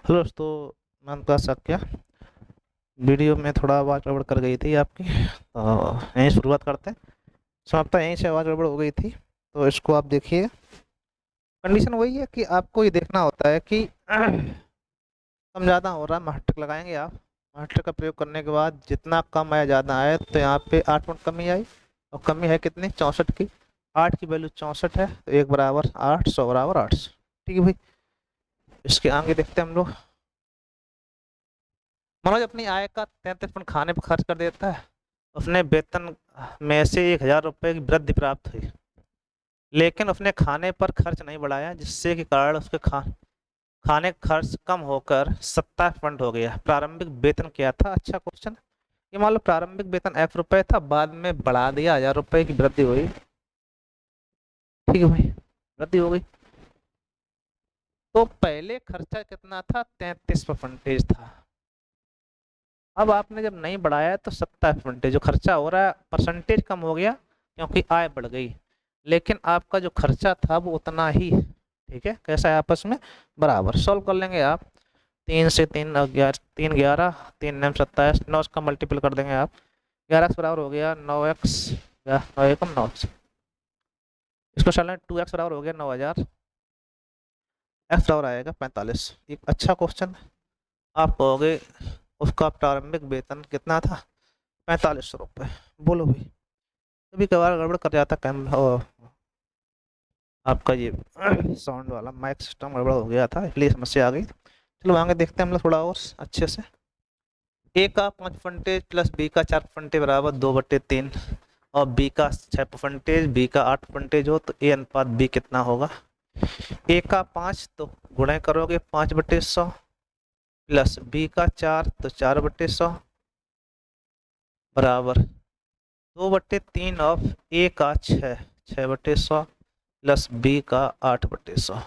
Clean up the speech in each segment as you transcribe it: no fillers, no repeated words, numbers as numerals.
Hello दोस्तों। मैं अनुप्रास क्या वीडियो में थोड़ा आवाज़ गड़बड़ कर गई थी आपकी, तो यहीं शुरुआत करते हैं। समाप्त यहीं से आवाज़ गड़बड़ हो गई थी, तो इसको आप देखिए। कंडीशन वही है कि आपको ये देखना होता है कि कम ज़्यादा हो रहा है, मास्टर लगाएंगे आप। मास्टर का प्रयोग करने के बाद जितना कम आया ज़्यादा आए, तो यहाँ पे 8 पॉइंट कमी आई। और कमी है कितनी? 64 की। 8 की वैल्यू 64 है, तो 1 बराबर 8, 100 बराबर 800। ठीक है भाई। इसके आगे देखते हैं हम लोग। मनोज अपनी आय का 33% खाने पर खर्च कर देता है। उसने वेतन में से 1,000 रुपये की वृद्धि प्राप्त हुई, लेकिन उसने खाने पर खर्च नहीं बढ़ाया, जिससे के कारण उसके खाने का खर्च कम होकर 27% हो गया। प्रारंभिक वेतन क्या था? अच्छा क्वेश्चन। ये मान लो प्रारंभिक वेतन F रुपए था, बाद में बढ़ा दिया, 1,000 रुपये की वृद्धि हुई। ठीक है भाई, वृद्धि हो गई। तो पहले खर्चा कितना था? 33% था। अब आपने जब नहीं बढ़ाया तो 27%, जो खर्चा हो रहा है परसेंटेज कम हो गया क्योंकि आय बढ़ गई, लेकिन आपका जो खर्चा था वो उतना ही। ठीक है, कैसा है? आपस में बराबर। सॉल्व कर लेंगे आप। 3 से 3 11, 3 11, 3 9 27, 9 का मल्टीपल कर देंगे आप। 11 बराबर हो गया 9x, 9 एकम 9x। इसको चलें 2x बराबर हो गया 9,000। x बराबर आएगा 45। एक अच्छा क्वेश्चन। आप कहोगे उसका प्रारंभिक वेतन कितना था? 4500 रुपये। बोलो भाई। कभी कभार गड़बड़ कर जाता कैम आपका ये साउंड वाला माइक सिस्टम गड़बड़ हो गया था, इसलिए समस्या आ गई। चलो आगे देखते हैं हम लोग थोड़ा और अच्छे से। ए का 5% प्लस बी का 4% बराबर 2/3, और बी का 6%, बी का 8% हो, तो ए अनुपात बी कितना होगा? ए का 5 तो गुणा करोगे 5/100, प्लस बी का 4 तो 4/100 बराबर 2/3 ऑफ ए का 6/100 प्लस बी का 8/100।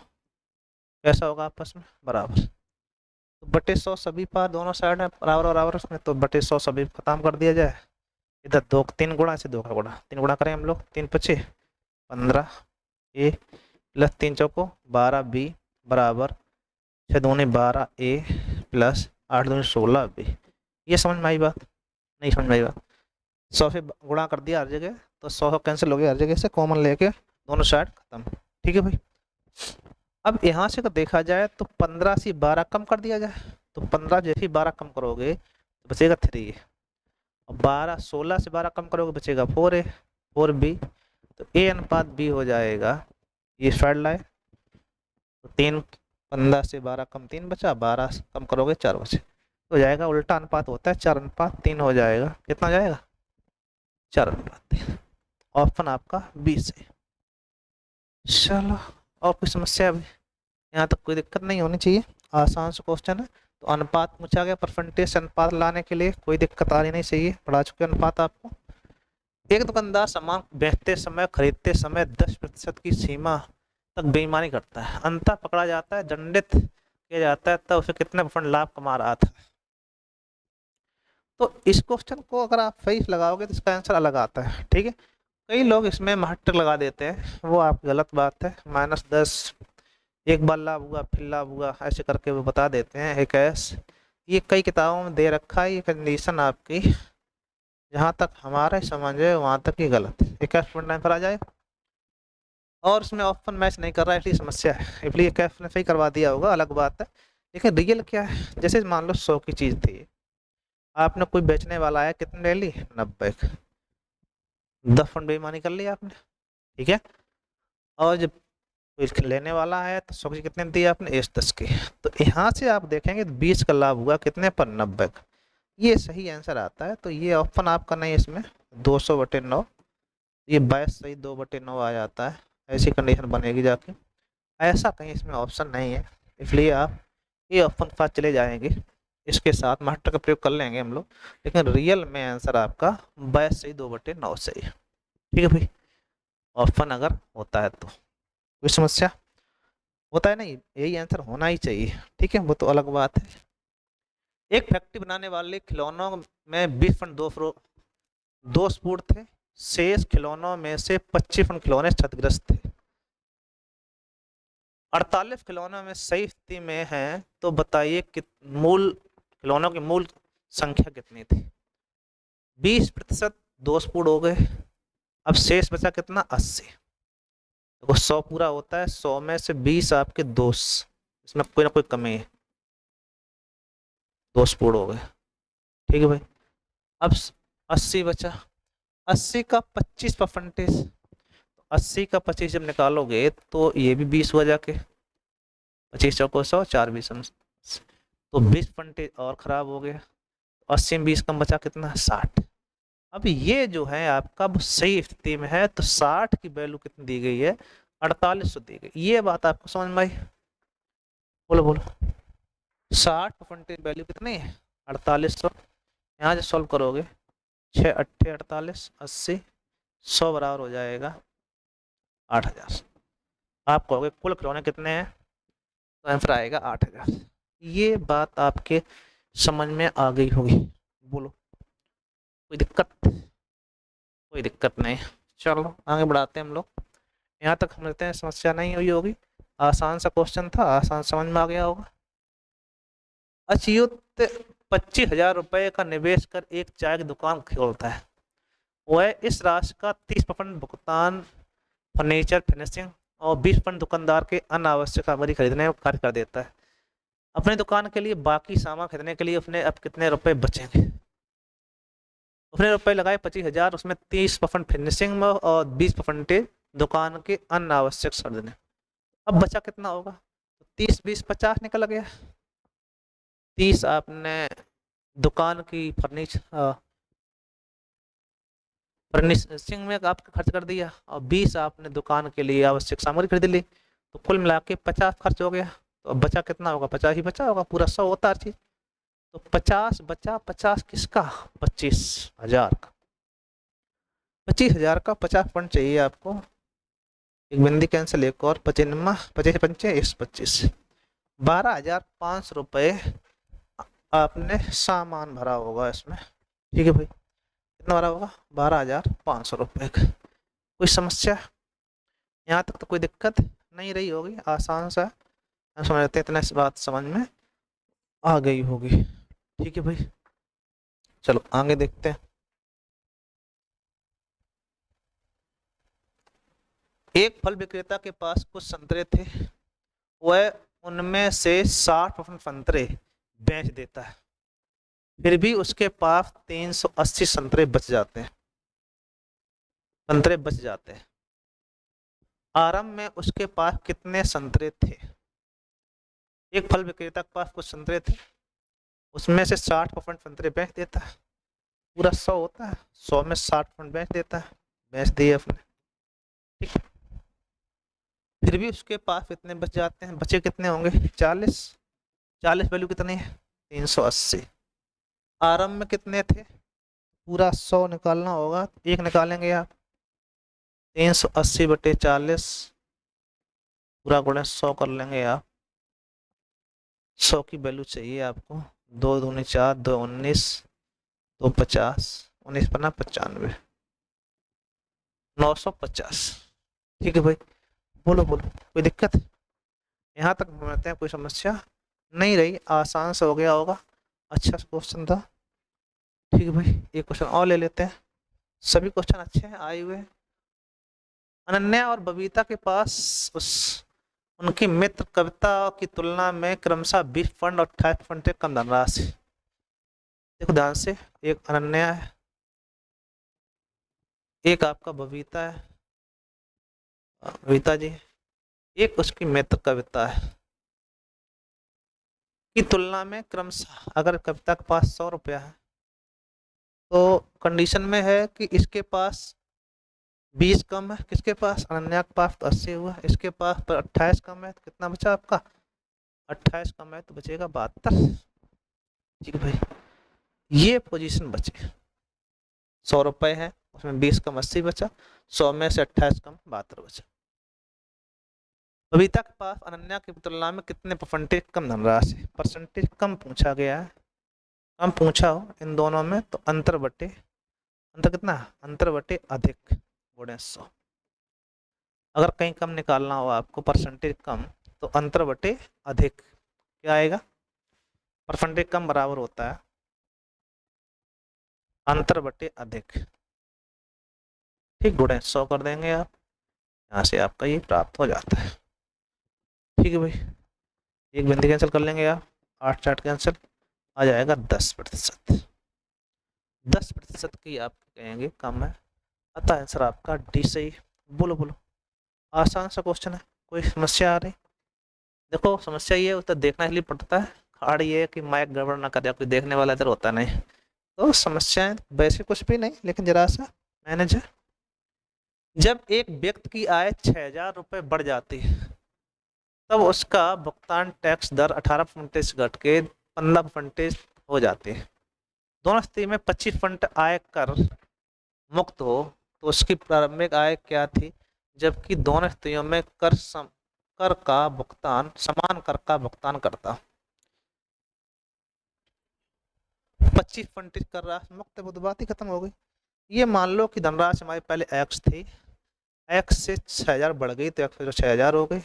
कैसा होगा आपस में? बराबर। तो बटे 100 सभी पार, दोनों साइड में बराबर बराबर, उसमें तो बटे 100 सभी खत्म कर दिया जाए। इधर 2 3 गुणा से 2 का गुणा, 3 गुणा करें हम लोग। 3 पचे 15 ए, प्लस 3 चौको 12 बी बराबर 6 दूनी 12 ए, प्लस 8 दूनी 16 बी। ये समझ में आई बात? नहीं समझ में आई बात? 100 से गुणा कर दिया हर जगह, तो 100 कैंसिल हो गया, हर जगह से कॉमन लेके दोनों साइड खत्म। ठीक है भाई। अब यहाँ से अगर देखा जाए तो 15 से 12 कम कर दिया जाए, तो 15 जैसे ही 12 कम करोगे तो बचेगा 3। और 12 16 से 12 कम करोगे बचेगा 4A 4B। तो ए अनुपात बी हो जाएगा, ये साइड लाए तो 3, 15 से 12 कम 3 बचा, 12 से कम करोगे 4 बचे, तो हो जाएगा उल्टा अनुपात होता है 4:3 हो जाएगा। कितना हो जाएगा? 4:3। ऑप्शन आपका बी से। चलो, और कोई समस्या अभी? यहाँ तक कोई दिक्कत नहीं होनी चाहिए, आसान सा क्वेश्चन है। तो अनुपात पूछा गया, परसेंटेज अनुपात लाने के लिए कोई दिक्कत आनी नहीं चाहिए, पढ़ा चुके अनुपात आपको। एक दुकानदार सामान बेचते समय खरीदते समय 10% की सीमा तक बेईमानी करता है, अंततः पकड़ा जाता है, दंडित किया जाता है, तब उसे कितने % लाभ कमा रहा था? तो इस क्वेश्चन को अगर आप सही लगाओगे तो इसका आंसर अलग आता है। ठीक है, कई लोग इसमें महत्तर लगा देते हैं, वो आप गलत बात है। -10, एक बार लाभ हुआ फिर लाभ हुआ, ऐसे करके वो बता देते हैं एक ऐस। ये कई किताबों में दे रखा है, ये कंडीशन आपकी जहाँ तक हमारा समझ है वहाँ तक ही गलत है। 21.9 पर आ जाए, और उसमें ऑप्शन मैच नहीं कर रहा है, इसलिए समस्या है। इसलिए कैफ ने सही करवा दिया होगा, अलग बात है। लेकिन रियल क्या है? जैसे मान लो 100 की चीज़ थी, आपने कोई बेचने वाला है, कितने ले ली? 90। 10% बेईमानी कर ली आपने। ठीक है, और जब कोई लेने वाला है तो 100 की कितने दी आपने? 10 की। तो यहाँ से आप देखेंगे 20 का लाभ हुआ कितने पर? 90 का। ये सही आंसर आता है, तो ये ऑप्शन आपका नहीं, इसमें 200/9, ये 22 सही 2/9 आ जाता है। ऐसी कंडीशन बनेगी जाके, ऐसा कहीं इसमें ऑप्शन नहीं है, इसलिए आप ये ऑप्शन के साथ चले जाएंगे। इसके साथ मास्टर का प्रयोग कर लेंगे हम लोग, लेकिन रियल में आंसर आपका 22 सही 2/9 सही है। ठीक है भाई, ऑप्शन अगर होता है तो कोई समस्या? होता है नहीं, यही आंसर होना ही चाहिए। ठीक है, वो तो अलग बात है। एक फैक्ट्री बनाने वाले खिलौनों में 20.2 दोषपूर्ण थे, शेष खिलौनों में से 25 खिलौने क्षतिग्रस्त थे। 48 खिलौनों में सही स्थिति में हैं तो बताइए कि मूल खिलौनों की मूल संख्या कितनी थी। 20% दोषपूर्ण हो गए। अब शेष बचा कितना, 80। देखो 100 पूरा होता है, 100 में से 20 आपके दोष, इसमें कोई ना कोई कमी है, दोषपूर्ण हो गए। ठीक है भाई। अब 80 बचा, 80 का 25%, 80 का 25 जब निकालोगे तो ये भी 20 हुआ जाके, 25 चौको 100, 4 20, तो 20% और खराब हो गया। 80 में 20 कम बचा कितना, 60। अब ये जो है आपका वो सही स्थिति में है, तो 60 की वैल्यू कितनी दी गई है, 4800 दी गई। ये बात आपको समझ में आई? बोलो बोलो। 60% वैल्यू कितनी है, 4800। यहाँ से सॉल्व करोगे, 6 अट्ठे 48, 80, 100 बराबर हो जाएगा 8000। आप कहोगे कुल खिलौने कितने हैं, तो आंसर आएगा 8000। ये बात आपके समझ में आ गई होगी। बोलो कोई दिक्कत? कोई दिक्कत नहीं। चलो आगे बढ़ाते हैं हम लोग। यहाँ तक हम लेते हैं, समस्या नहीं हुई होगी, आसान सा क्वेश्चन था, आसान समझ में आ गया होगा। अच्युत 25,000 रुपए का निवेश कर एक चाय की दुकान खोलता है। वह इस राशि का 30% भुगतान फर्नीचर फिनिशिंग और 20% दुकानदार के अनावश्यक सामग्री खरीदने में खर्च कर देता है। अपनी दुकान के लिए बाकी सामान खरीदने के लिए अपने अब कितने रुपए बचेंगे। उसने रुपए लगाए 25,000, उसमें 30% फिनिशिंग में और 20% दुकान के अनावश्यक खरीदने। अब बचा कितना होगा, 30 20 50 निकल गया। 30 आपने दुकान की फर्निशिंग में आपका खर्च कर दिया और 20 आपने दुकान के लिए आवश्यक सामग्री खरीद ली, तो कुल मिला के 50 खर्च हो गया। तो अब बचा कितना होगा, 50 ही बचा होगा, पूरा 100 होता हर चीज। तो 50 बचा, 50 किसका, 25,000 का। 25,000 का 50% चाहिए आपको। एक बिंदी कैंसिल, एक और 25 25 पंचे 25, 12,500 रुपये आपने सामान भरा होगा इसमें। ठीक है भाई, कितना भरा होगा, 12,500 रुपये का। कोई समस्या? यहाँ तक तो कोई दिक्कत नहीं रही होगी, आसान सा हम समझ लेते हैं, इतना इस बात समझ में आ गई होगी। ठीक है भाई, चलो आगे देखते हैं। एक फल विक्रेता के पास कुछ संतरे थे, वह उनमें से 60% संतरे बेच देता है, फिर भी उसके पास 380 संतरे बच जाते हैं। संतरे बच जाते हैं। आरंभ में उसके पास कितने संतरे थे। एक फल विक्रेता के पास कुछ संतरे थे, उसमें से 60% संतरे बेच देता है, पूरा 100 होता है, 100 में 60% बेच देता है, बेच दिए अपने। ठीक, फिर भी उसके पास कितने बच जाते हैं, बचे कितने होंगे, 40। 40 वैल्यू कितनी है, 380। आरंभ में कितने थे, पूरा 100 निकालना होगा, एक निकालेंगे आप, 380/40 पूरा गुणे 100 कर लेंगे आप। 100 की वैल्यू चाहिए आपको, 2 दूनी 4, 2 19, 2 50, 19 पन्ना 95, 950। ठीक है भाई, बोलो बोलो कोई दिक्कत? यहाँ तक समझते हैं, कोई समस्या नहीं रही, आसान से हो गया होगा, अच्छा क्वेश्चन था। ठीक है भाई, एक क्वेश्चन और ले लेते हैं, सभी क्वेश्चन अच्छे हैं आए हुए। अनन्या और बबीता के पास उनकी मित्र कविता की तुलना में क्रमशः 20% और 28% से कम धनराशि। देखो ध्यान से, एक अनन्या है, एक आपका बबीता है, बबीता जी, एक उसकी मित्र कविता है, की तुलना में क्रमशः, अगर कविता के पास 100 रुपया है तो कंडीशन में है कि इसके पास 20 कम है, किसके पास, अनन्या के पास तो 80 हुआ, इसके पास पर 28 कम है, तो कितना बचा आपका, 28 कम है तो बचेगा 72। ठीक है भाई, ये पोजीशन बचे, 100 रुपये है, उसमें 20 कम 80 बचा, 100 में से 28 कम 72 बचा। बबीता के पास अनन्या की तुलना में कितने परसेंटेज कम धनराशि, परसेंटेज कम पूछा गया है, कम पूछा हो इन दोनों में तो अंतर बटे, अंतर कितना, अंतर बटे अधिक गुणे 100। अगर कहीं कम निकालना हो आपको, परसेंटेज कम, तो अंतर बटे अधिक क्या आएगा, परसेंटेज कम बराबर होता है अंतर बटे अधिक। ठीक, गुणे 100 कर देंगे आप, यहाँ से आपका ये प्राप्त हो जाता है। ठीक है भाई, एक बिंदु कैंसिल कर लेंगे आप, 8 से 8 कैंसिल, आ जाएगा 10%। 10% की आप कहेंगे कम है, अतः आंसर आपका डी सही। बोलो बोलो, आसान सा क्वेश्चन है, कोई समस्या आ रही? देखो समस्या ये उत्तर देखना इसलिए पड़ता है, हार्ड ये है कि माइक गड़बड़ ना करे, कोई देखने वाला इधर होता नहीं, तो समस्याएं वैसे कुछ भी नहीं, लेकिन जरा सा मैनेज है। जब एक व्यक्ति की आय 6,000 रुपये बढ़ जाती है तब उसका भुगतान टैक्स दर 18% घट के 15% हो जाती है। दोनों स्थिति में 25% आय कर मुक्त हो तो उसकी प्रारंभिक आय क्या थी, जबकि दोनों स्थितियों में कर का भुगतान समान कर का भुगतान करता। 25% कर राशि मुक्त, वो तो बात ही खत्म हो गई। ये मान लो कि धनराशि हमारी पहले x थी, x से 6,000 बढ़ गई तो x 6,000 हो गई,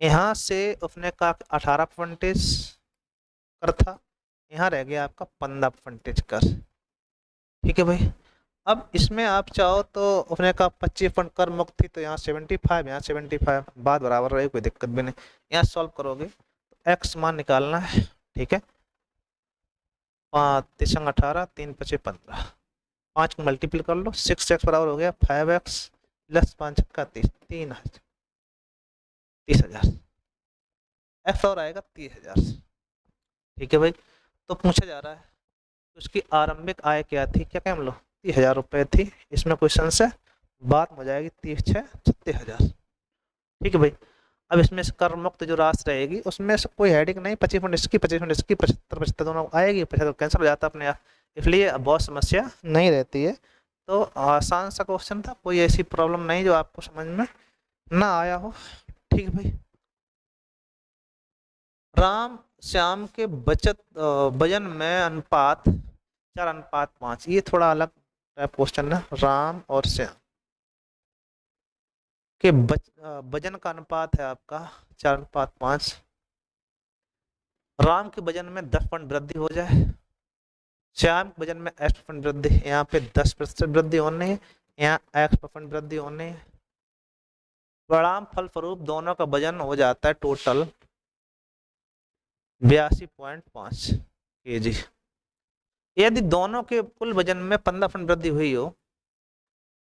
यहाँ से उसने कहा 18% कर था, यहाँ रह गया आपका 15% कर। ठीक है भाई, अब इसमें आप चाहो तो उसने कहा 25% कर मुक्त थी तो यहाँ 75, यहाँ 75, बात बराबर रही, कोई दिक्कत भी नहीं। यहाँ सॉल्व करोगे तो x मान निकालना है। ठीक है, 5 3 18, 3 5 15, 5 को मल्टीपल कर लो, 6x बराबर हो गया 5x प्लस 5 का 30, 30,000, x और आएगा 30,000। ठीक है भाई, तो पूछा जा रहा है उसकी आरंभिक आय क्या थी, क्या कहें हम लोग 30,000 रुपये थी, इसमें क्वेश्चन से बात हो जाएगी 30 6 36,000। ठीक है भाई, अब इसमें से कर मुक्त जो राशि रहेगी उसमें से कोई हेडिंग नहीं, 25% इसकी 25% इसकी 75 75 दोनों आएगी, 75 कैंसिल हो जाता है अपने आप, इसलिए बहुत समस्या नहीं रहती है। तो आसान सा क्वेश्चन था, कोई ऐसी प्रॉब्लम नहीं जो आपको समझ में ना आया हो। ठीक है भाई, राम श्याम के वजन में अनुपात 4:5, ये थोड़ा अलग टाइप क्वेश्चन है। राम और श्याम के वजन का अनुपात है आपका 4:5, राम के वजन में 10% वृद्धि हो जाए, श्याम के वजन में x% वृद्धि, यहाँ पे 10% वृद्धि होनी है, यहाँ x% वृद्धि होनी है। परिणाम फलस्वरूप दोनों का वजन हो जाता है टोटल 82.5 kg। यदि दोनों के कुल वजन में 15% वृद्धि हुई हो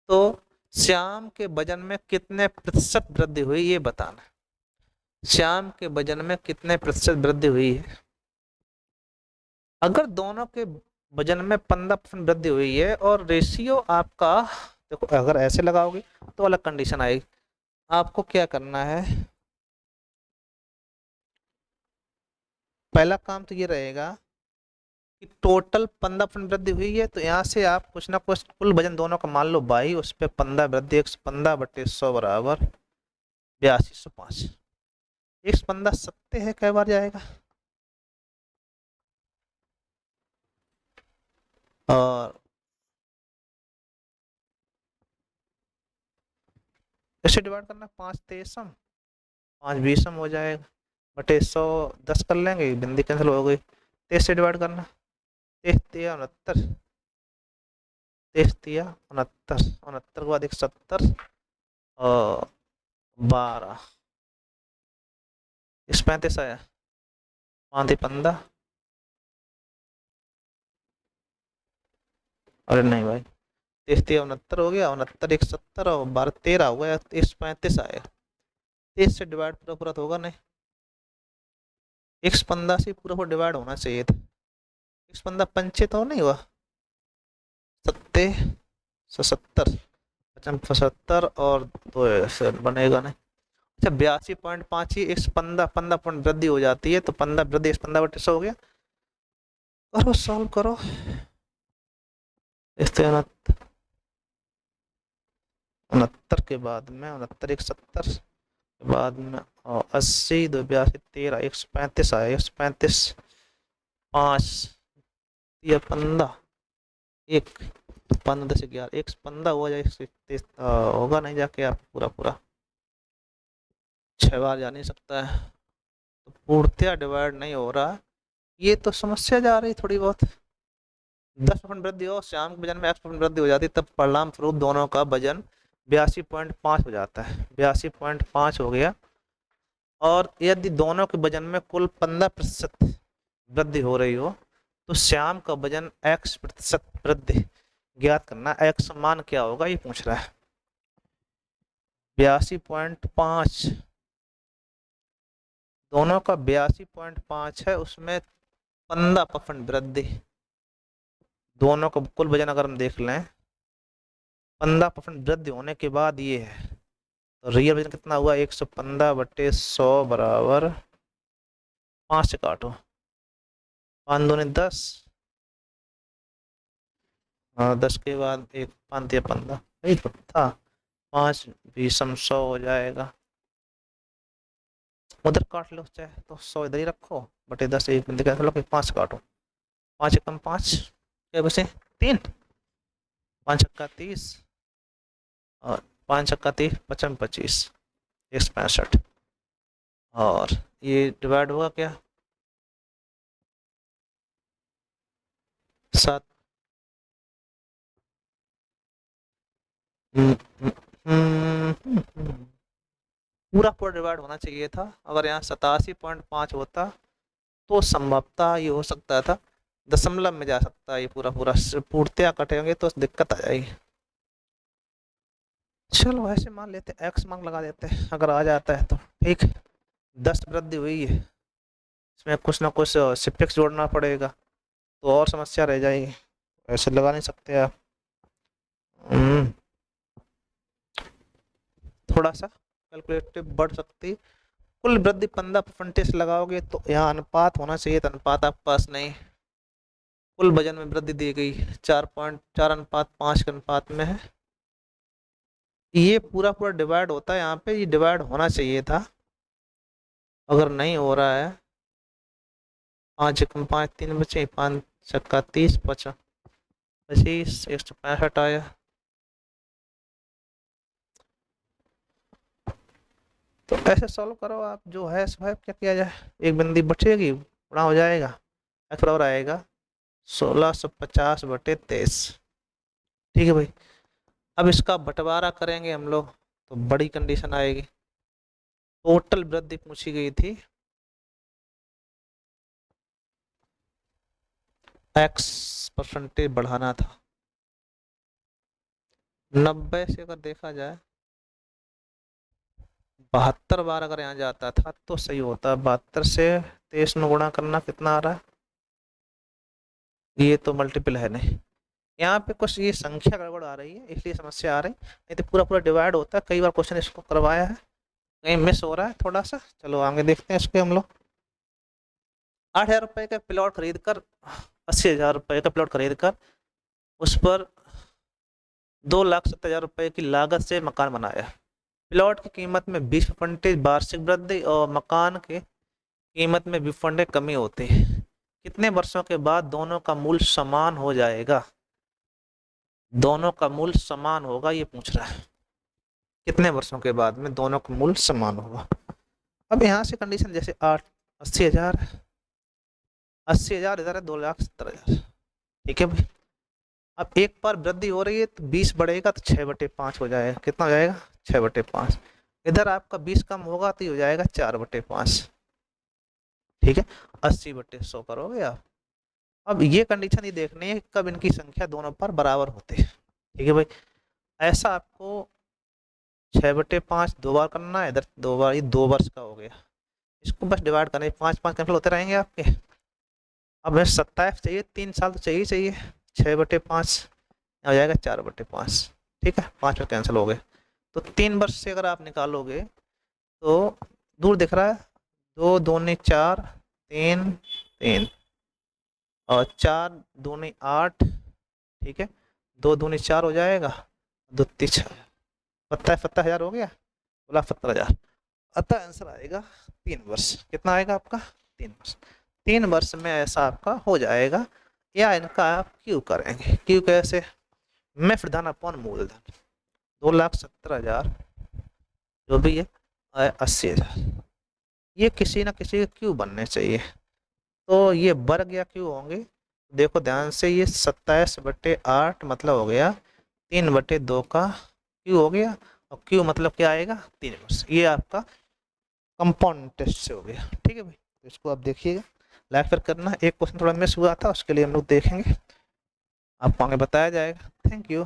तो श्याम के वजन में कितने प्रतिशत वृद्धि हुई ये बताना। श्याम के वजन में कितने प्रतिशत वृद्धि हुई है, अगर दोनों के वजन में 15% वृद्धि हुई है और रेशियो आपका, देखो अगर ऐसे लगाओगे तो अलग कंडीशन आएगी। आपको क्या करना है, पहला काम तो ये रहेगा कि टोटल 15% वृद्धि हुई है, तो यहाँ से आप कुछ ना कुछ कुल वजन दोनों का मान लो 22, उस पर 15 वृद्धि, 115/100 बराबर 8205। 115 सत्य है, कई बार जाएगा, और इसे डिवाइड करना 5 तेईसम 5 बीसम हो जाएगा बटे 100, 10 कर लेंगे, बिंदी कैंसिल हो गई, 23 से डिवाइड करना, 23 69, 23 69, 69 के बाद 170 और 12, 35 आया, 5 15, अरे नहीं भाई, 33 69 हो गया, 69 170 और 12 13 हो गया, 35 आया, 23 से डिवाइड पूरा पूरा तो होगा नहीं, 115 से पूरा पूरा डिवाइड होना चाहिए था, 115 पंचे तो नहीं हुआ, 70 75 और 2 बनेगा नहीं। अच्छा 82.5 ही 15 वृद्धि हो जाती है, तो 15 वृद्धि 15/100 हो गया। करो सॉल्व करो, इस 69 के बाद में 69 170 के बाद में और 80 2 82 13 135 आया, 135 5 या 15 1 15 से 11 115 हो जाए, 130 होगा नहीं जाके आप पूरा पूरा 6 बार जा नहीं सकता है, तो पूर्णतया डिवाइड नहीं हो रहा। ये तो समस्या जा रही थोड़ी बहुत। 10% वृद्धि हो, श्याम के वजन में 8% वृद्धि हो जाती, तब परिणाम स्वरूप दोनों का वजन 82.5 हो जाता है। 82.5 हो गया। और यदि दोनों के वजन में कुल 15% वृद्धि हो रही हो, तो श्याम का वजन x% वृद्धि ज्ञात करना। x मान क्या होगा ये पूछ रहा है। 82.5, दोनों का 82.5 है, उसमें 15% वृद्धि। दोनों का कुल वजन अगर हम देख लें, 15% वृद्धि होने के बाद ये है, तो रियल वजन कितना हुआ? 115/100 बराबर 5 से काटो, 5 दूनी 10, हाँ 10 के बाद एक 5 या 15, यही तो था। 5 बीसम 100 हो जाएगा। उधर काट लो चाहे तो 100 इधर ही रखो, बटे 10 एक बिंदु का लो, 5 काटो, 5 एकम 5, क्या बचे 3, 5 छक्का 30 और 5 छक्का 30, 55 25, 165। और ये डिवाइड होगा क्या? 7। पूरा पूरा डिवाइड होना चाहिए था। अगर यहाँ 87.5 होता तो संभवतः ये हो सकता था, दशमलव में जा सकता है ये पूरा पूरा। पूर्णतया कटेंगे तो दिक्कत आ जाएगी। चलो ऐसे मान लेते, एक्स मान लगा देते हैं, अगर आ जाता है तो ठीक। 10 वृद्धि हुई है, इसमें कुछ ना कुछ सिफिक्स जोड़ना पड़ेगा, तो और समस्या रह जाएगी। ऐसे लगा नहीं सकते आप। थोड़ा सा कैलकुलेटिव बढ़ सकती। कुल वृद्धि 15% लगाओगे तो यहाँ अनुपात होना चाहिए, तो अनुपात आपके पास नहीं। कुल वजन में वृद्धि दी गई 4.4:5 के अनुपात में है। ये पूरा पूरा डिवाइड होता है, यहाँ पे ये डिवाइड होना चाहिए था, अगर नहीं हो रहा है। 5 एकम 5, 3 बचे, 5 छक्का 30, 25, 165 आया। तो ऐसे सॉल्व करो आप, जो है सो है, क्या किया जाए। एक बिंदी बचेगी, बड़ा हो जाएगा, एक्स बराबर आएगा 1650/23। ठीक है भाई। अब इसका बंटवारा करेंगे हम लोग, तो बड़ी कंडीशन आएगी। टोटल वृद्धि पूछी गई थी, x% बढ़ाना था। 90 से अगर देखा जाए, 72 बार अगर यहाँ जाता था तो सही होता। 72 से 23 में गुणा करना कितना आ रहा है? ये तो मल्टीपल है नहीं, यहाँ पे कुछ ये संख्या गड़बड़ आ रही है, इसलिए समस्या आ रही। नहीं तो पूरा पूरा डिवाइड होता है। कई बार क्वेश्चन इसको करवाया है, कहीं मिस हो रहा है थोड़ा सा। चलो आगे देखते हैं इसके हम लोग। 8,000 रुपये का प्लॉट खरीद कर, 80,000 रुपये का प्लॉट खरीद कर उस पर 2,70,000 रुपये की लागत से मकान बनाया। प्लॉट की कीमत में 20% वार्षिक वृद्धि और मकान के कीमत में 20% कमी होती है। कितने वर्षों के बाद दोनों का मूल्य समान हो जाएगा? दोनों का मूल्य समान होगा ये पूछ रहा है। कितने वर्षों के बाद में दोनों का मूल्य समान होगा? अब यहाँ से कंडीशन जैसे 80,000, 80,000 इधर है, 2,70,000। ठीक है भाई। अब एक बार वृद्धि हो रही है तो 20 बढ़ेगा तो 6/5 हो जाएगा। कितना हो जाएगा? 6/5। इधर आपका 20 कम होगा तो ये हो जाएगा 4/5। ठीक है, 80/100 करोगे आप। अब ये कंडीशन ही देखनी है कब इनकी संख्या दोनों पर बराबर होते हैं। ठीक है भाई। ऐसा आपको 6/5 दो बार करना है, इधर 2 बार, ये 2 वर्ष का हो गया। इसको बस डिवाइड करना है, 5 5 कैंसिल होते रहेंगे आपके। अब हमें 27 चाहिए, 3 साल तो चाहिए चाहिए। 6/5 हो जाएगा 4/5। ठीक है, 5 में कैंसिल हो गए। तो 3 वर्ष से अगर आप निकालोगे तो दूर दिख रहा है, 2 दूनी 4, 3 3 और 4 दूनी 8। ठीक है, 2 दूनी 4 हो जाएगा, 2 तीन 6, 70,000 हो गया, बोला 70,000। अतः आंसर आएगा 3 वर्ष। कितना आएगा आपका? 3 वर्ष। 3 वर्ष में ऐसा आपका हो जाएगा। या इनका आप क्यों करेंगे? क्यों कैसे? मैं प्रधान अपॉन मूलधन 2,70,000 जो भी है, 80,000। ये किसी ना किसी के क्यू बनने चाहिए। तो ये वर्ग या क्यू होंगे। देखो ध्यान से, ये 27/8 मतलब हो गया 3/2 का क्यू हो गया। और क्यू मतलब क्या आएगा, 3 ये आपका कंपाउंड टेस्ट से हो गया। ठीक है भाई, तो इसको आप देखिएगा, लाइक फिर करना। एक क्वेश्चन थोड़ा मिस हुआ था, उसके लिए हम लोग देखेंगे, आपको आगे बताया जाएगा। Thank you.